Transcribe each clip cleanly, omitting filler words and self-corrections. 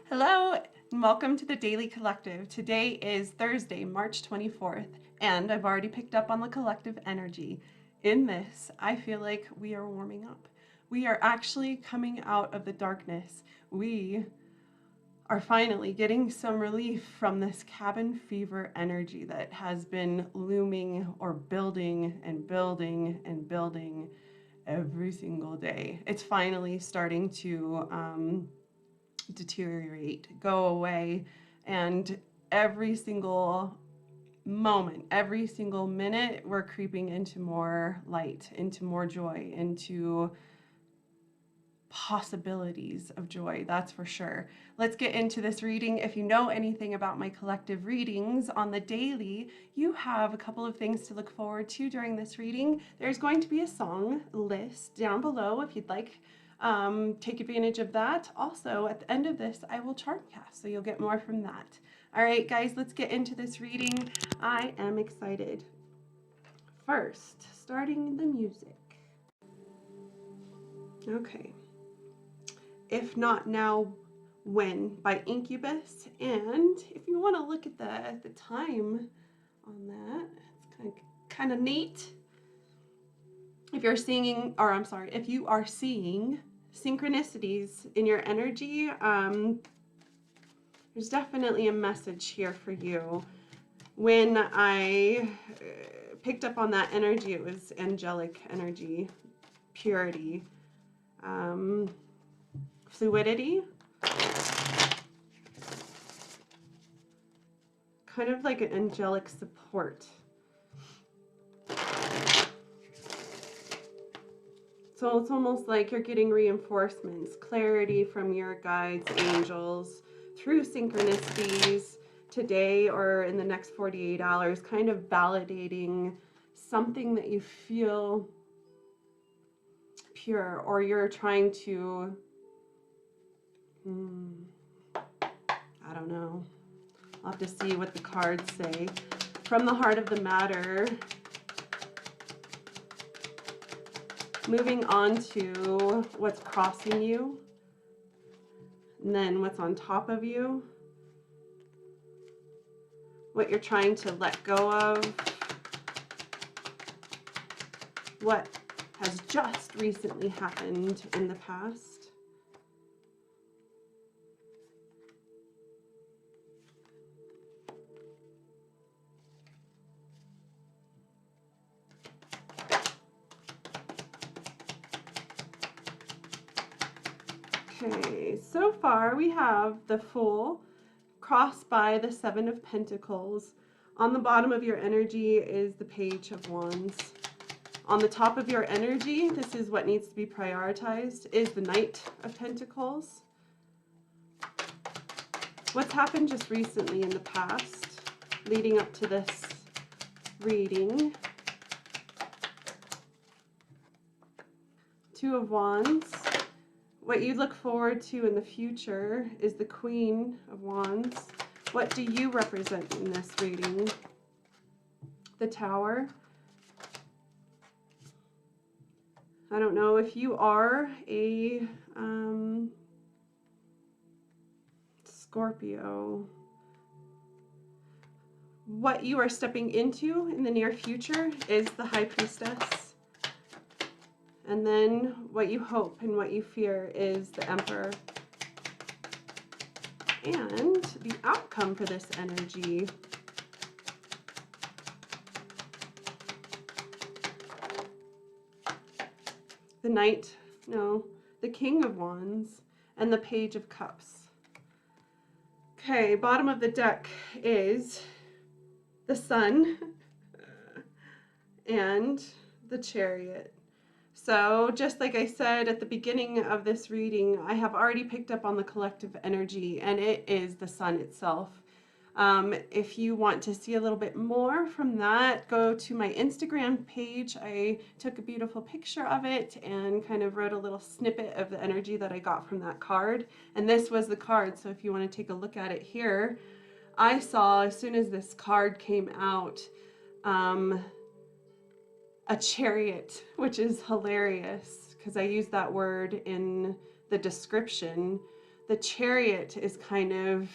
Hello and welcome to the Daily Collective. Today is Thursday, March 24th, and I've already picked up on the collective energy. In this, I feel like we are warming up. We are actually coming out of the darkness. We are finally getting some relief from this cabin fever energy that has been looming or building and building and building every single day. It's finally starting to deteriorate, go away, and every single moment, every single minute, we're creeping into more light, into more joy, into possibilities of joy, that's for sure. Let's get into this reading. If you know anything about my collective readings on the daily, you have a couple of things to look forward to during this reading. There's going to be a song list down below if you'd like. Take advantage of that. Also, at the end of this, I will charm cast, so you'll get more from that. All right, guys, let's get into this reading. I am excited. First, starting the music. Okay. If Not Now, When by Incubus. And if you want to look at the time on that, it's kind of neat. If you're singing, or I'm sorry, if you are seeing synchronicities in your energy, there's definitely a message here for you. When I picked up on that energy, it was angelic energy, purity, fluidity, kind of like an angelic support. So it's almost like you're getting reinforcements, clarity from your guides, angels, through synchronicities today or in the next 48 hours, kind of validating something that you feel pure, or you're trying to, I don't know. I'll have to see what the cards say. From the heart of the matter, moving on to what's crossing you, and then what's on top of you, what you're trying to let go of, what has just recently happened in the past. Okay, so far we have the Fool crossed by the Seven of Pentacles. On the bottom of your energy is the Page of Wands. On the top of your energy, this is what needs to be prioritized, is the Knight of Pentacles. What's happened just recently in the past, leading up to this reading. Two of Wands. What you look forward to in the future is the Queen of Wands. What do you represent in this reading? The Tower. I don't know if you are a Scorpio. What you are stepping into in the near future is the High Priestess. And then what you hope and what you fear is the Emperor. And the outcome for this energy. The Knight, no, the King of Wands and the Page of Cups. Okay, bottom of the deck is the Sun and the Chariot. So just like I said at the beginning of this reading, I have already picked up on the collective energy, and it is the Sun itself. If you want to see a little bit more from that, go to my Instagram page. I took a beautiful picture of it and kind of wrote a little snippet of the energy that I got from that card. And this was the card, so if you want to take a look at it here, I saw as soon as this card came out, a chariot, which is hilarious because I used that word in the description. The Chariot is kind of,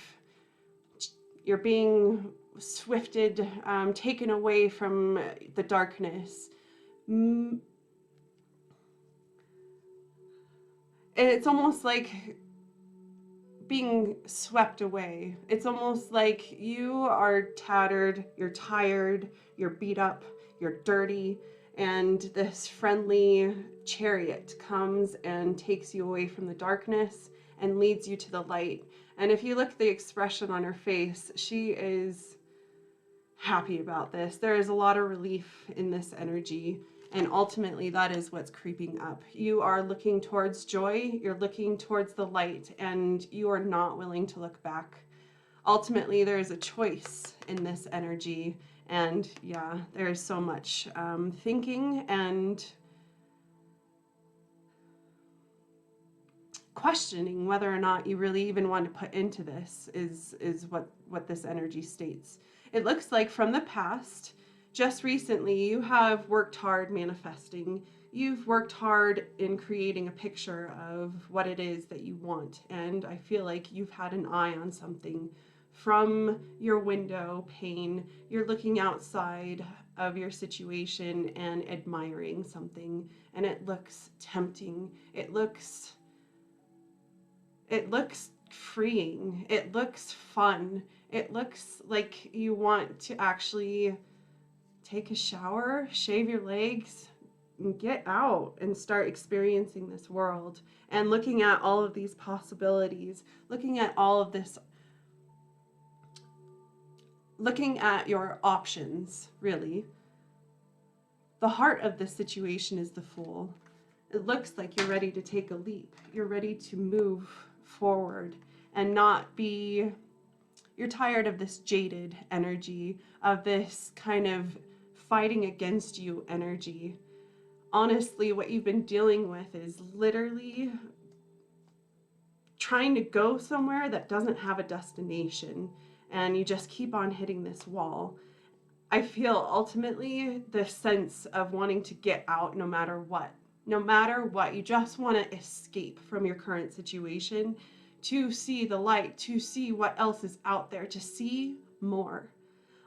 you're being swifted, taken away from the darkness. It's almost like being swept away. It's almost like you are tattered, you're tired, you're beat up, you're dirty, and this friendly chariot comes and takes you away from the darkness and leads you to the light. And if you look at the expression on her face, she is happy about this. There is a lot of relief in this energy. And ultimately, that is what's creeping up. You are looking towards joy, you're looking towards the light, and you are not willing to look back. Ultimately, there is a choice in this energy. And yeah, there is so much thinking and questioning whether or not you really even want to put into this is what this energy states. It looks like from the past, just recently, you have worked hard manifesting. You've worked hard in creating a picture of what it is that you want. And I feel like you've had an eye on something from your window pane. You're looking outside of your situation and admiring something. And it looks tempting. It looks freeing. It looks fun. It looks like you want to actually take a shower, shave your legs, and get out and start experiencing this world and looking at all of these possibilities, looking at all of this, looking at your options, really. The heart of this situation is the Fool. It looks like you're ready to take a leap. You're ready to move forward and not be, you're tired of this jaded energy, of this kind of fighting against you energy. Honestly, what you've been dealing with is literally trying to go somewhere that doesn't have a destination, and you just keep on hitting this wall. I feel ultimately the sense of wanting to get out no matter what. No matter what, you just want to escape from your current situation, to see the light, to see what else is out there, to see more.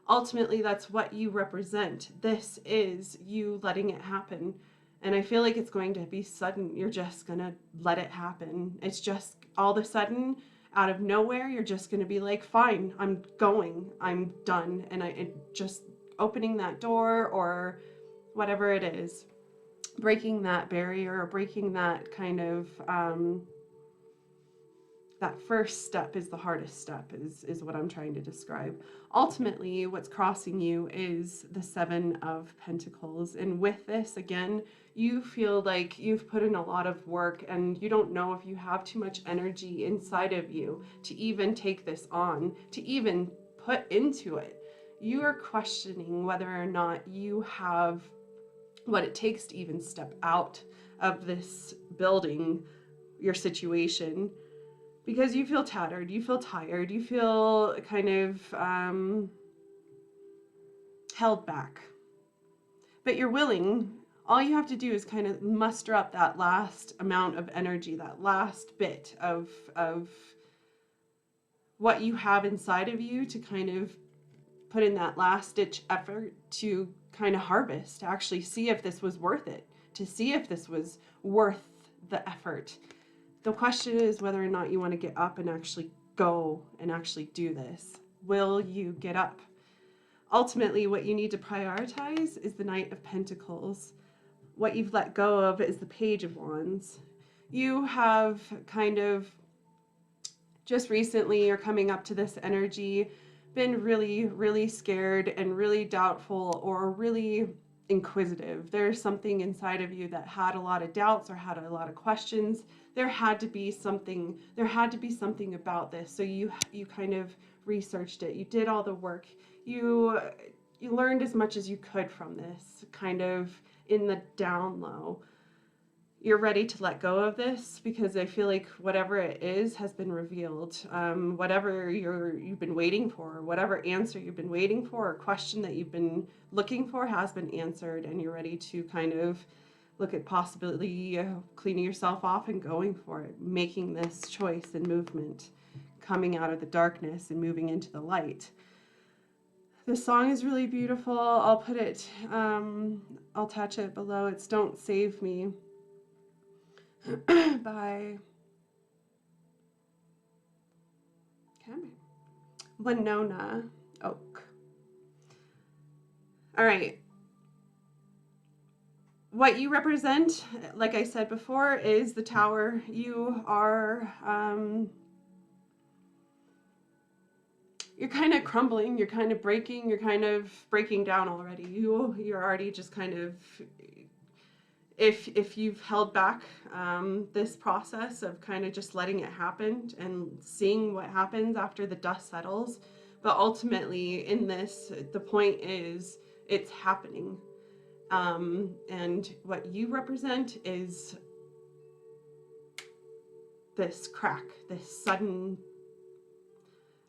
Ultimately, that's what you represent. This is you letting it happen. And I feel like it's going to be sudden. You're just going to let it happen. It's just all of a sudden, out of nowhere, you're just going to be like, fine, I'm going, I'm done. And just opening that door or whatever it is, breaking that barrier or breaking that kind of, that first step is the hardest step, is what I'm trying to describe. Ultimately, what's crossing you is the Seven of Pentacles. And with this, again, you feel like you've put in a lot of work and you don't know if you have too much energy inside of you to even take this on, to even put into it. You are questioning whether or not you have what it takes to even step out of this building, your situation, because you feel tattered, you feel tired, you feel kind of held back. But you're willing. All you have to do is kind of muster up that last amount of energy, that last bit of what you have inside of you to kind of put in that last ditch effort to kind of harvest, to actually see if this was worth it, to see if this was worth the effort. The question is whether or not you want to get up and actually go and actually do this. Will you get up? Ultimately, what you need to prioritize is the Knight of Pentacles. What you've let go of is the Page of Wands. You have kind of just recently, or coming up to this energy, been really, really scared and really doubtful or really inquisitive. There's something inside of you that had a lot of doubts or had a lot of questions. There had to be something about this. So you kind of researched it. You did all the work. You learned as much as you could from this, kind of in the down low. You're ready to let go of this because I feel like whatever it is has been revealed. Whatever you've been waiting for, whatever answer you've been waiting for or question that you've been looking for has been answered, and you're ready to kind of look at possibly cleaning yourself off and going for it, making this choice and movement, coming out of the darkness and moving into the light. The song is really beautiful. I'll put it, I'll attach it below. It's Don't Save Me by Winona Oak. All right. What you represent, like I said before, is the tower. You are, you're kind of crumbling, you're kind of breaking, you're kind of breaking down already. You're already just kind of, if you've held back this process of kind of just letting it happen and seeing what happens after the dust settles, but ultimately in this, the point is it's happening. And what you represent is this crack, this sudden,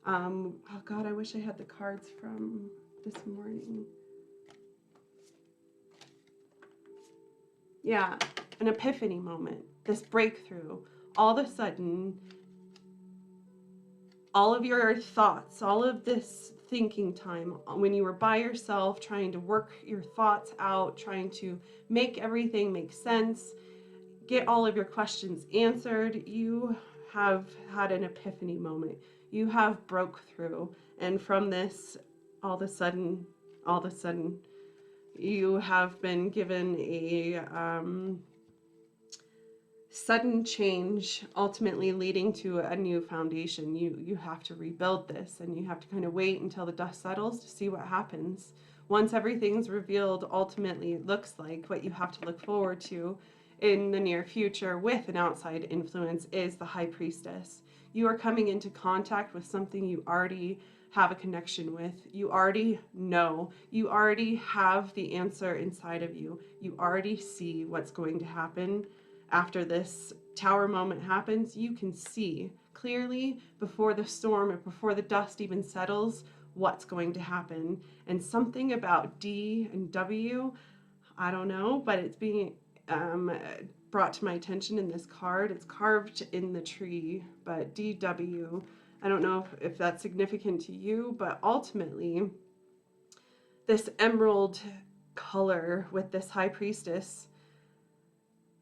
oh God, I wish I had the cards from this morning. Yeah, an epiphany moment, this breakthrough. All of a sudden, all of your thoughts, all of this thinking time, when you were by yourself, trying to work your thoughts out, trying to make everything make sense, get all of your questions answered, you have had an epiphany moment. You have broke through. And from this, all of a sudden, you have been given a sudden change, ultimately leading to a new foundation. You have to rebuild this, and you have to kind of wait until the dust settles to see what happens. Once everything's revealed, ultimately it looks like what you have to look forward to in the near future with an outside influence is the High Priestess. You are coming into contact with something you already have a connection with. You already know. You already have the answer inside of you. You already see what's going to happen after this tower moment happens. You can see clearly before the storm or before the dust even settles what's going to happen. And something about D and W, I don't know, but it's being brought to my attention in this card. It's carved in the tree, but DW, I don't know if that's significant to you, but ultimately this emerald color with this High Priestess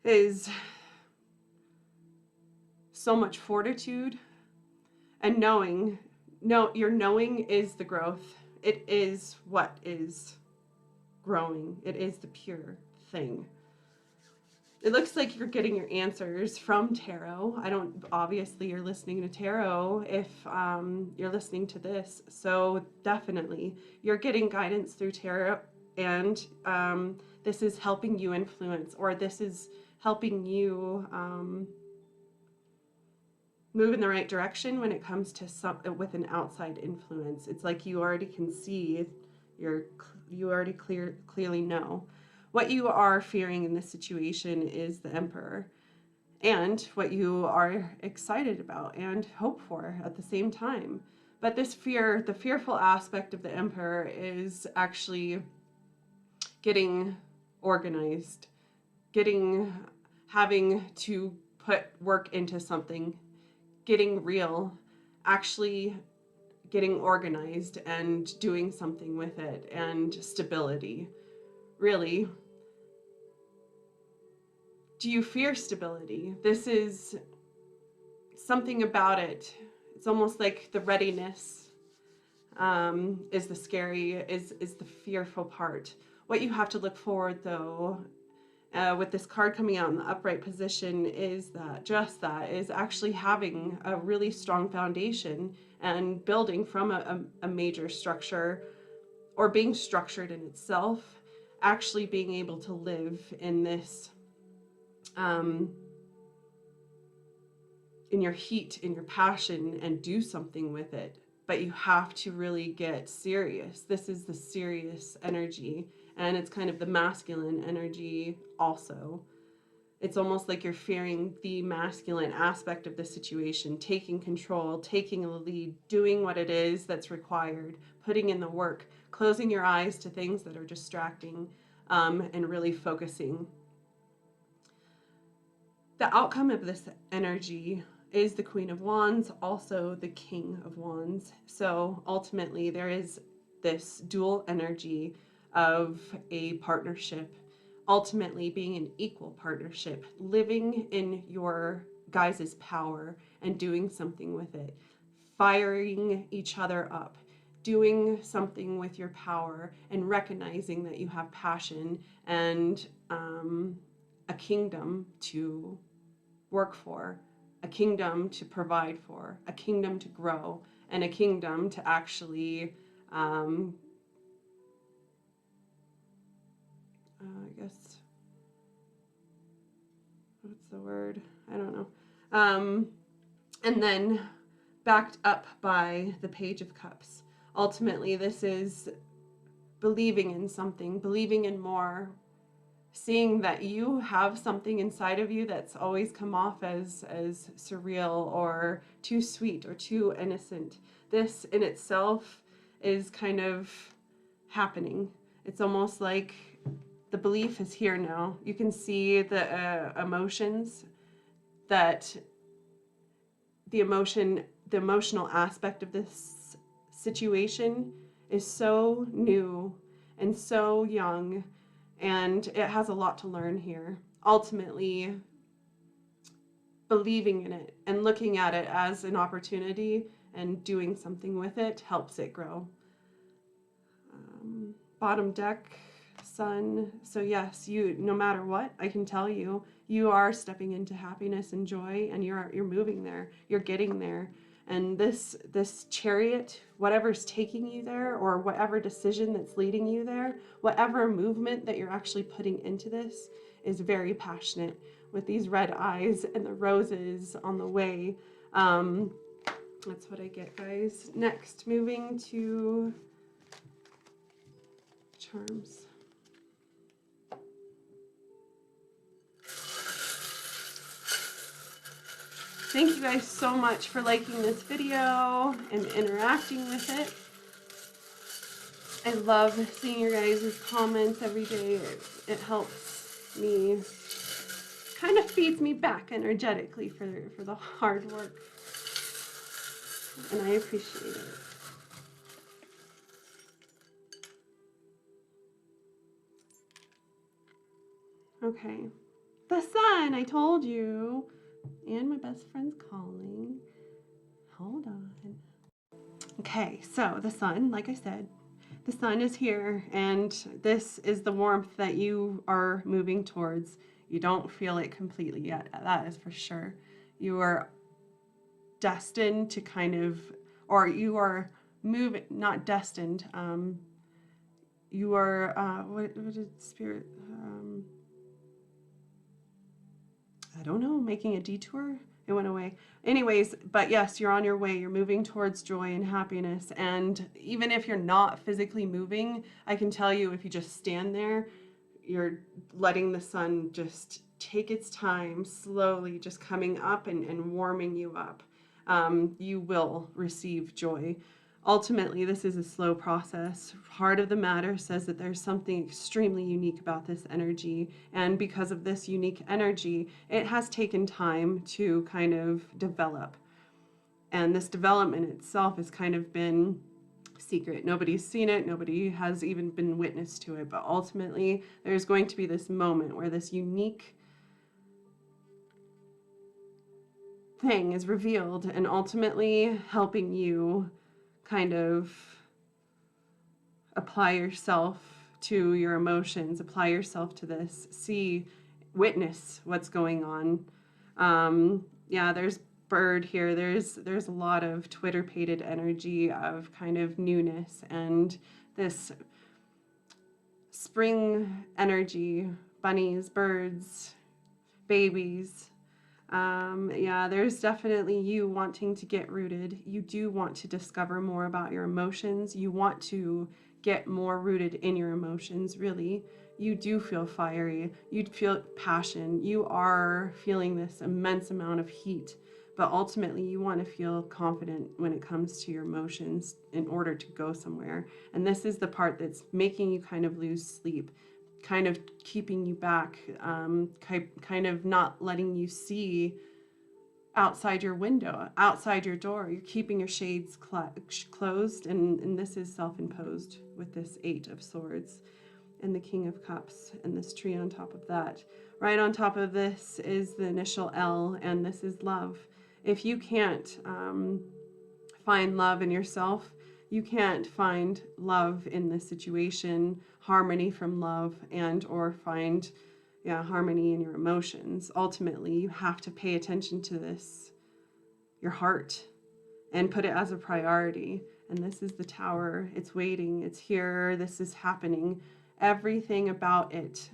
is so much fortitude and knowing. Your knowing is the growth. It is what is growing. It is the pure thing. It looks like you're getting your answers from tarot. Obviously you're listening to tarot if you're listening to this. So definitely you're getting guidance through tarot, and this is helping you influence, or this is helping you move in the right direction when it comes to with an outside influence. It's like you already can see, you already clearly know. What you are fearing in this situation is the Emperor, and what you are excited about and hope for at the same time. But this fear, the fearful aspect of the Emperor, is actually getting organized, having to put work into something, getting real, actually getting organized and doing something with it, and stability. Really, do you fear stability? This is something about it. It's almost like the readiness is the scary, is the fearful part. What you have to look forward, though, with this card coming out in the upright position, is that is actually having a really strong foundation and building from a major structure, or being structured in itself, actually being able to live in this, in your heat, in your passion, and do something with it. But you have to really get serious. This is the serious energy, and it's kind of the masculine energy also. It's almost like you're fearing the masculine aspect of the situation, taking control, taking the lead, doing what it is that's required, putting in the work, closing your eyes to things that are distracting, and really focusing. The outcome of this energy is the Queen of Wands, also the King of Wands. So ultimately, there is this dual energy of a partnership, ultimately being an equal partnership, living in your guys' power and doing something with it, firing each other up, doing something with your power, and recognizing that you have passion and a kingdom to work for, a kingdom to provide for, a kingdom to grow, and a kingdom to actually, I guess, what's the word? I don't know. And then backed up by the Page of Cups. Ultimately, this is believing in something, believing in more, seeing that you have something inside of you that's always come off as surreal or too sweet or too innocent. This in itself is kind of happening. It's almost like the belief is here now. You can see the emotions, that the emotional aspect of this situation is so new and so young, and it has a lot to learn here. Ultimately, believing in it and looking at it as an opportunity and doing something with it helps it grow. Bottom deck, Sun. So yes, you, no matter what, I can tell you, you are stepping into happiness and joy, and you're moving there. You're getting there. And this Chariot, whatever's taking you there, or whatever decision that's leading you there, whatever movement that you're actually putting into this, is very passionate, with these red eyes and the roses on the way. That's what I get, guys. Next, moving to charms. Thank you guys so much for liking this video and interacting with it. I love seeing your guys' comments every day. It helps me, kind of feeds me back energetically for the hard work. And I appreciate it. Okay. The sun, I told you. And my best friend's calling. Hold on. Okay, so the sun, like I said, the sun is here, and this is the warmth that you are moving towards. You don't feel it completely yet, that is for sure. You are destined to kind of, or you are moving, not destined, you are, what did Spirit, I don't know, making a detour? It went away. Anyways, but yes, you're on your way. You're moving towards joy and happiness. And even if you're not physically moving, I can tell you, if you just stand there, you're letting the sun just take its time, slowly just coming up and warming you up. You will receive joy. Ultimately, this is a slow process. Heart of the Matter says that there's something extremely unique about this energy. And because of this unique energy, it has taken time to kind of develop. And this development itself has kind of been secret. Nobody's seen it. Nobody has even been witness to it. But ultimately, there's going to be this moment where this unique thing is revealed, and ultimately helping you kind of apply yourself to your emotions, apply yourself to this, see, witness what's going on. Yeah, there's bird here. There's a lot of Twitter-pated energy of kind of newness and this spring energy, bunnies, birds, babies. Yeah, there's definitely you wanting to get rooted. You do want to discover more about your emotions. You want to get more rooted in your emotions, really. You do feel fiery. You feel passion. You are feeling this immense amount of heat. But ultimately, you want to feel confident when it comes to your emotions in order to go somewhere. And this is the part that's making you kind of lose sleep. kind of keeping you back, kind of not letting you see outside your window, outside your door. You're keeping your shades closed, and this is self-imposed with this 8 of Swords and the King of Cups and this tree on top of that. Right on top of this is the initial L, and this is love. If you can't find love in yourself, you can't find love in this situation, harmony from love, and or find harmony in your emotions. Ultimately, you have to pay attention to this, your heart, and put it as a priority. And this is the Tower. It's waiting. It's here. This is happening. Everything about it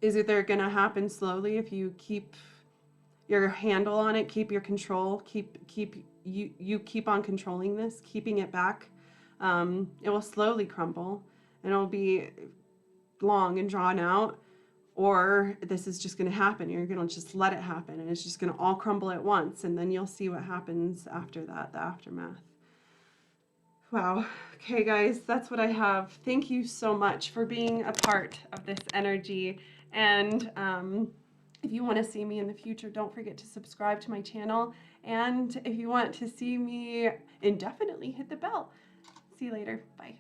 is either going to happen slowly if you keep your handle on it, keep your control, you keep on controlling this, keeping it back. It will slowly crumble, and it'll be long and drawn out, or this is just going to happen. You're going to just let it happen, and it's just going to all crumble at once, and then you'll see what happens after that, the aftermath. Wow. Okay, guys, that's what I have. Thank you so much for being a part of this energy, and if you want to see me in the future, don't forget to subscribe to my channel, and if you want to see me indefinitely, hit the bell. See you later. Bye.